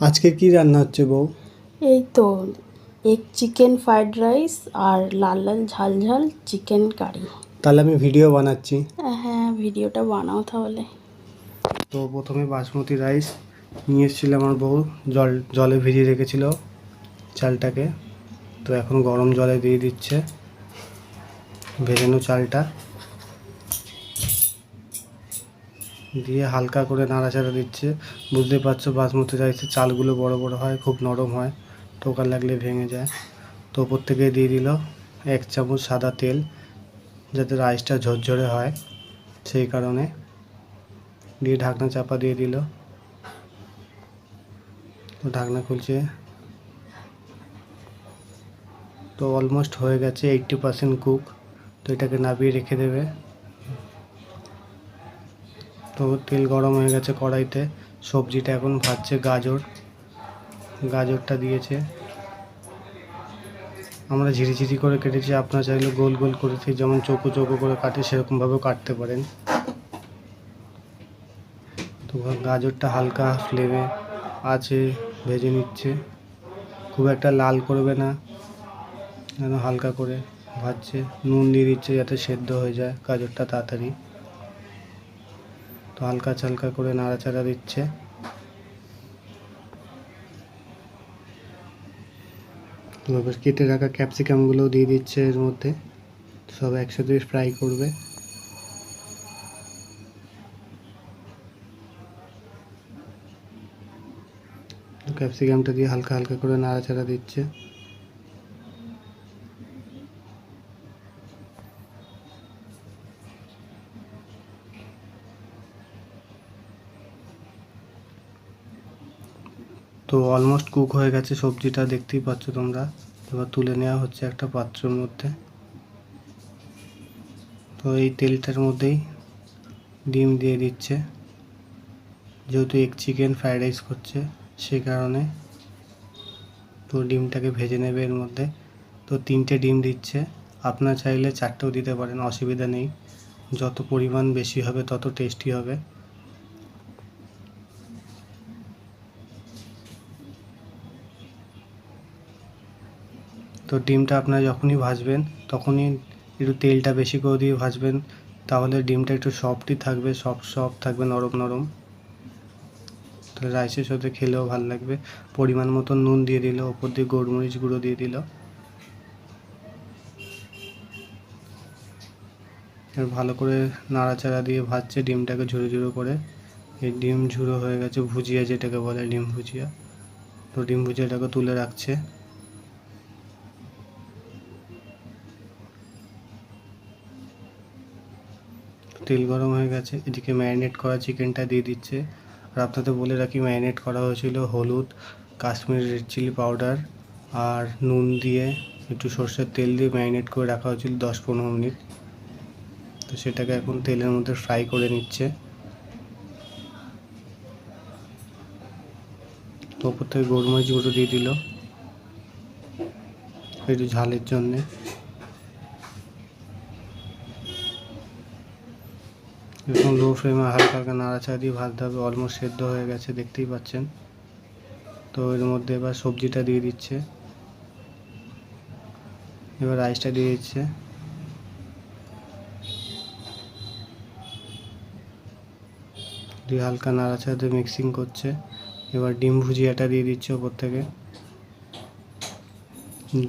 আজকে কি রান্না হচ্ছে বউ? এই তো এগ চিকেন ফ্রাইড রাইস আর লাল লাল ঝাল ঝাল চিকেন কারি। তাহলে আমি ভিডিও বানাচ্ছি। হ্যাঁ, ভিডিওটা বানাও তাহলে। তো প্রথমে বাসমতি রাইস নিয়ে এসেছিল আমার বউ, জলে ভিজিয়ে রেখেছিল চালটাকে। তো এখন গরম জলে দিয়ে দিচ্ছে ভেজানো চালটা, দিয়ে হালকা করে নাড়াচাড়া দিচ্ছে। বুঝতে পারছো বাসমতি রাইসের চালগুলো বড় বড় হয়, খুব নরম হয়, টোকা লাগলে ভেঙে যায়। তো ওপর থেকে দিয়ে দিল 1 চামচ সাদা তেল, যাতে রাইসটা ঝরঝরে হয় সেই কারণে। দিয়ে ঢাকনা চাপা দিয়ে দিল। তো ঢাকনা খুলছে। তো অলমোস্ট হয়ে গেছে, 80% কুক। তো এটাকে নামিয়ে রেখে দেবে। তো তেল গরম হয়ে গেছে কড়াইতে, সবজিটা এখন ভাজছে। গাজরটা দিয়েছে। আমরা ঝিরিঝিরি করে কেটেছি, আপনারা চাইলে গোল গোল করে ঠিক যেমন চৌকো চৌকো করে কাটে সেরকমভাবেও কাটতে পারেন। তো গাজরটা হালকা ফ্লেমে আছে ভেজে নিচ্ছে, খুব একটা লাল করবে না, যেন হালকা করে ভাজছে। নুন দিয়ে দিচ্ছে যাতে সেদ্ধ হয়ে যায় গাজরটা তাড়াতাড়ি। তো হালকা করে নাড়াচাড়া দিচ্ছে। তো এবার কেটে রাখা ক্যাপসিকামগুলোও দিয়ে দিচ্ছে এর মধ্যে, সব একসাথে ফ্রাই করবে। তো ক্যাপসিকামটা দিয়ে হালকা করে নাড়াচাড়া দিচ্ছে। তো অলমোস্ট কুক হয়ে গেছে সবজিটা, দেখতেই পাচ্ছ তোমরা। এবার তুলে নেওয়া হচ্ছে একটা পাত্রের মধ্যে। তো এই তেলটার মধ্যেই ডিম দিয়ে দিচ্ছে, যেহেতু এগ চিকেন ফ্রাইড রাইস করছে সেই কারণে। তো ডিমটাকে ভেজে নেবে এর মধ্যে। তো 3টে ডিম দিচ্ছে, আপনারা চাইলে 4টেও দিতে পারেন, অসুবিধা নেই। যত পরিমাণ বেশি হবে তত টেস্টি হবে। তো ডিমটা আপনারা যখনই ভাজবেন তখনই একটু তেলটা বেশি করে দিয়ে ভাজবেন, তাহলে ডিমটা একটু সফটই থাকবে, সফট থাকবে, নরম নরম। তো রাইসের সাথে খেলেও ভালো লাগবে। পরিমাণ মতো নুন দিয়ে দিল, ওপর দিয়ে গোলমরিচ গুঁড়ো দিয়ে দিল। এবার ভালো করে নাড়াচাড়া দিয়ে ভাজছে ডিমটাকে ঝুরো ঝুরো করে। এই ডিম ঝুরো হয়ে গেছে, ভুজিয়া যেটাকে বলে ডিম ভুজিয়া। তো ডিম ভুজিয়াটাকে তুলে রাখছে। তেল গরম হয়ে গেছে, এদিকে ম্যারিনেট করা চিকেনটা দিয়ে দিচ্ছে। আর আপনাদের বলে রাখি, ম্যারিনেট করা হয়েছিল হলুদ, কাশ্মীরি রেড চিলি পাউডার আর নুন দিয়ে, একটু সর্ষের তেল দিয়ে ম্যারিনেট করে রাখা হয়েছিল 10-15 মিনিট। তো সেটাকে এখন তেলের মধ্যে ফ্রাই করে নিচ্ছে। তো ওপর থেকে গোলমরিচ গুঁড়ো দিয়ে দিল একটু ঝালের জন্যে। এখন লো ফ্লেমে হালকা নাড়াচাড়া দিয়ে ভাজতে হবে। অলমোস্ট সেদ্ধ হয়ে গেছে, দেখতেই পাচ্ছেন। তো এর মধ্যে এবার সবজিটা দিয়ে দিচ্ছে, এবার রাইসটা দিয়ে দিচ্ছে। দিয়ে হালকা নাড়াচাড়া দিয়ে মিক্সিং করছে। এবার ডিম ভুজিয়াটা দিয়ে দিচ্ছে ওপর থেকে,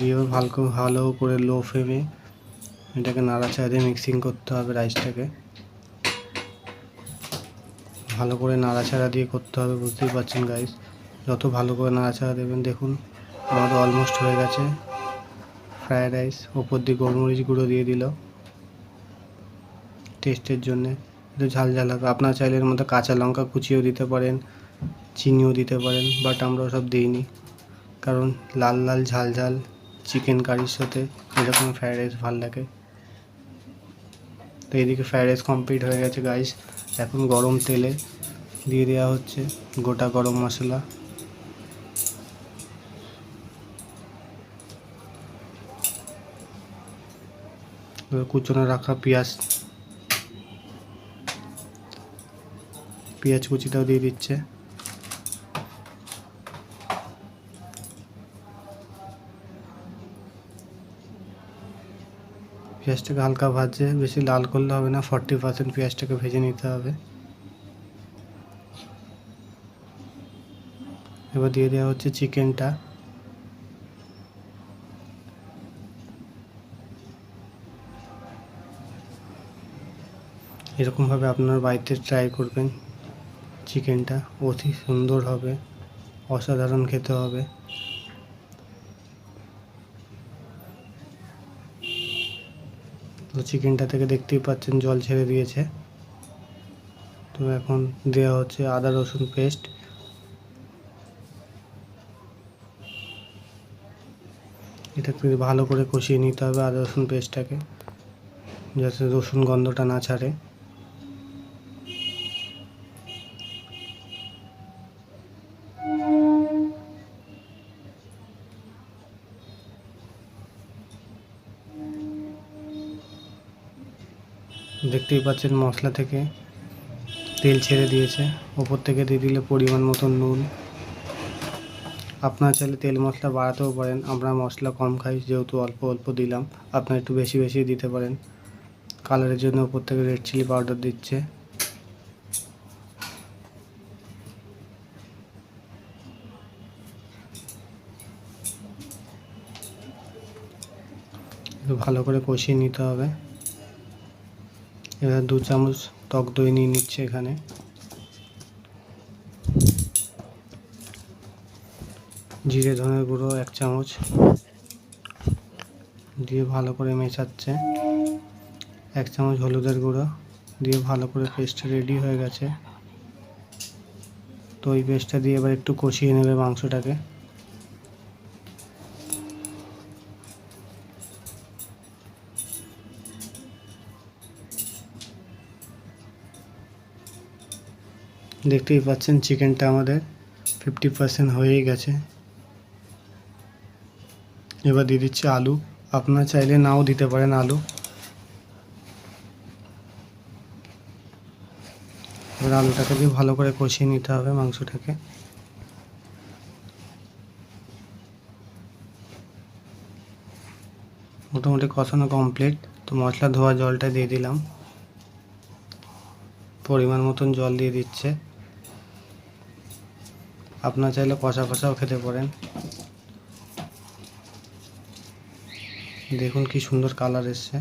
দিয়ে ভালো করে লো ফ্লেমে এটাকে নাড়াচাড়া দিয়ে মিক্সিং করতে হবে। রাইসটাকে ভালো করে নাড়াচাড়া দিয়ে করতে হবে, বুঝতেই পারছেন গাইস। যত ভালো করে নাড়াচাড়া দেবেন, দেখুন আমাদের অলমোস্ট হয়ে গেছে ফ্রায়েড রাইস। ওপর দিয়ে গোলমরিচ গুঁড়ো দিয়ে দিল টেস্টের জন্যে, একটু ঝাল হবে। আপনারা চাইলে এর মধ্যে কাঁচা লঙ্কা কুচিয়েও দিতে পারেন, চিনিও দিতে পারেন, বাট আমরা সব দিইনি, কারণ লাল লাল ঝাল চিকেন কারির সাথে এরকম ফ্রায়েড রাইস ভালো লাগে। তো এদিকে ফ্রায়েড রাইস কমপ্লিট হয়ে গেছে গাইস। এখন গরম তেলে দিয়ে দেওয়া হচ্ছে গোটা গরম মশলা, কুচনো রাখা পেঁয়াজ কুচিটাও দিয়ে দিচ্ছে। পেঁয়াজটাকে হালকা ভাজে, বেশি লাল করলে হবে না, 40% পেঁয়াজটাকে ভেজে নিতে হবে। এবার দিয়ে দেওয়া হচ্ছে চিকেনটা। এরকমভাবে আপনার বাড়িতে ট্রাই করবেন, চিকেনটা অতি সুন্দর হবে, অসাধারণ খেতে হবে। তো চিকেনটা থেকে দেখতেই পাচ্ছেন জল ছেড়ে দিয়েছে। তো এখন দেওয়া হচ্ছে আদা রসুন পেস্ট। এটাকে ভালো করে কষিয়ে নিতে হবে আদা রসুন পেস্টটাকে, যাতে রসুন গন্ধটা না ছাড়ে। দেখতেই পাচ্ছেন মশলা থেকে তেল ছেড়ে দিয়েছে, ওপর থেকে দিয়ে দিলে পরিমাণ মতো নুন। আপনারা চাইলে তেল মশলা বাড়াতেও পারেন, আমরা মশলা কম খাই যেহেতু অল্প অল্প দিলাম, আপনারা একটু বেশি বেশি দিতে পারেন। কালারের জন্য ওপর থেকে রেড চিলি পাউডার দিচ্ছে। একটু ভালো করে কষিয়ে নিতে হবে। এবার 2 চামচ টক দই নিয়ে নিচ্ছে এখানে। জিরে ধনের গুঁড়ো 1 চামচ দিয়ে ভালো করে মেশাচ্ছে। 1 চামচ হলুদের গুঁড়ো দিয়ে ভালো করে পেস্ট রেডি হয়ে গেছে। তো এই পেস্টটা দিয়ে এবার একটু কষিয়ে নেবে মাংসটাকে। দেখতেই পাচ্ছেন চিকেনটা আমাদের 50% হয়েই গেছে। এবার দিয়ে দিচ্ছি আলু, আপনারা চাইলে নাও দিতে পারেন আলু। এবার আলুটাকে দিয়ে ভালো করে কষিয়ে নিতে হবে মাংসটাকে। মোটামুটি কষানো কমপ্লিট। তো মশলা ধোয়া জলটা দিয়ে দিলাম, পরিমাণ মতন জল দিয়ে দিচ্ছে। আপনারা চাইলে কষা কষাও খেতে পারেন। দেখুন কি সুন্দর কালার এসছে।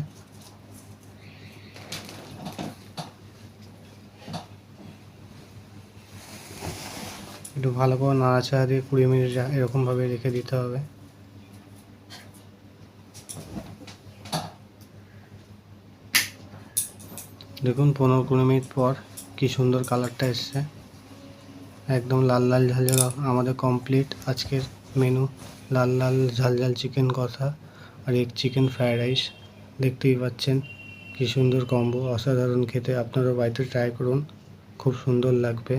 একটু ভালো করে নাড়াচাড়া দিয়ে 20 মিনিট এরকমভাবে রেখে দিতে হবে। দেখুন 15-20 মিনিট পর কি সুন্দর কালারটা এসছে, একদম লাল লাল ঝাল ঝাল আমাদের কমপ্লিট আজকের মেনু। লাল লাল ঝাল ঝাল চিকেন কষা আর এক চিকেন ফ্রাইড রাইস। দেখতেই পাচ্ছেন কি সুন্দর কম্বো, অসাধারণ খেতে। আপনারা বাড়িতে ট্রাই করুন, খুব সুন্দর লাগবে।